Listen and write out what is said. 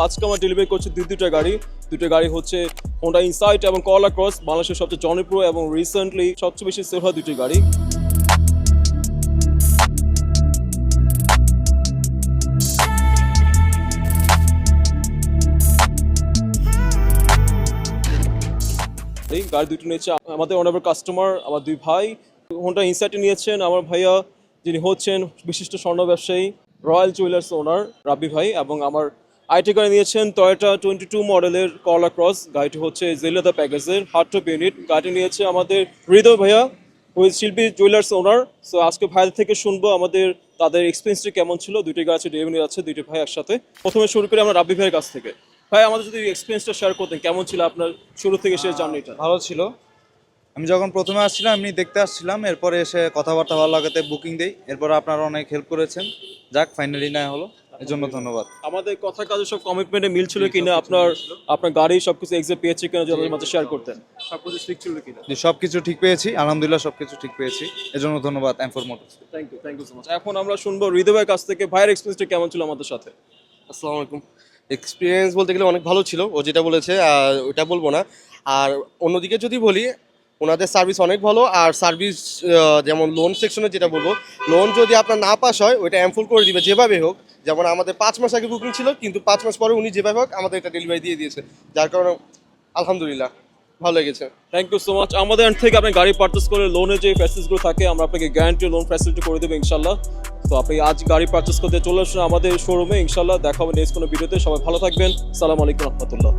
আজকে আমরা ডেলিভারি করছি দুইটা গাড়ি হচ্ছে হোন্ডা ইনসাইট এবং করলা ক্রস, বাংলাদেশের সবচেয়ে জনপ্রিয় এবং রিসেন্টলি সবচেয়ে বেশি সেল হওয়া দুটি গাড়ি। এই গাড়ি দুটো নিয়েছে আমাদের অনেক কাস্টমার, আমার দুই ভাই। হোন্ডা ইনসাইটে নিয়েছেন আমার ভাইয়া, যিনি হচ্ছেন বিশিষ্ট স্বর্ণ ব্যবসায়ী, রয়্যাল জুয়েলার্স ওনার রাব্বি ভাই, এবং আমার আইটি গাড়ি নিয়েছেন টয়োটা 22 মডেলের করলা ক্রস। গাড়িটি হচ্ছে জেলেদা প্যাকেজের হার্ড টপ ইউনিট। গাড়িটি নিয়েছে আমাদের হৃদয় ভাইয়া, হুইজ শিল্পী জুয়েলার্স ওনার। সো আজকে ভাইদের থেকে শুনবো তাদের এক্সপিরিয়েন্সটা কেমন ছিল। দুইটি গাড়ি আছে ডেলিভারি আছে, দুইটি ভাই একসাথে। প্রথমে শুরু করি আমরা রাব্বি ভাইয়ের কাছ থেকে। ভাই, আমাদের যদি এক্সপিরিয়েন্সটা শেয়ার করতেন, কেমন ছিল আপনার শুরু থেকে শেষ জার্নিটা? ভালো ছিল। আমি যখন প্রথমে আসছিলাম এমনি দেখতে আসছিলাম, এরপরে এসে কথাবার্তা ভালো লাগাতে বুকিং দেই। এরপর আপনারা অনেক হেল্প করেছেন, যাক ফাইনালি নেওয়া হলো, এর জন্য ধন্যবাদ। আমাদের কথা কাজে সব কমিটমেন্টে মিল ছিল কিনা, আপনার গাড়ি সবকিছু এক্সাক্ট পেয়েছে কিনা, যদি আমাদের শেয়ার করতেন। সবকিছু ঠিক ছিল কিনা? জি, সবকিছু ঠিক পেয়েছি, আলহামদুলিল্লাহ সবকিছু ঠিক পেয়েছি, এর জন্য ধন্যবাদ M4 Motors. Thank you so much. এখন আমরা শুনবো হৃদয় ভাইয়ের কাছ থেকে, ভাইয়ের এক্সপিরিয়েন্সটা কেমন ছিল আমাদের সাথে। আসসালামু আলাইকুম। এক্সপিরিয়েন্স বলতে গেলে অনেক ভালো ছিল, ও যেটা বলেছে ওটা বলবো না। আর অন্যদিকে যদি বলি, ওনাদের সার্ভিস অনেক ভালো। আর সার্ভিস যেমন লোন সেকশনে যেটা বলবো, লোন যদি আপনার না পাস হয় ওইটা এমফুল করে দিবে যেভাবে হোক। যেমন আমাদের 5 মাস আগে বুকিং ছিল, কিন্তু 5 মাস পরে উনি যেভাবে হোক আমাদের এটা ডেলিভারি দিয়ে দিয়েছে, যার কারণে আলহামদুলিল্লাহ ভালো লেগেছে। Thank you so much. আমাদের এন্ড থেকে আপনি গাড়ি পারচেস করে লোনের যে ফ্যাসিলিটিগুলো থাকে, আমরা আপনাকে গ্যারান্টি লোন ফ্যাসিলিটি করে দেবো ইনশাল্লাহ। তো আপনি আজ গাড়ি পারচেস করতে চলে আসুন আমাদের শোরুমে, ইনশাল্লাহ দেখা হবে নেক্সট কোনো ভিডিওতে। সবাই ভালো থাকবেন। আসসালামু আলাইকুম রহমতুল্লাহ।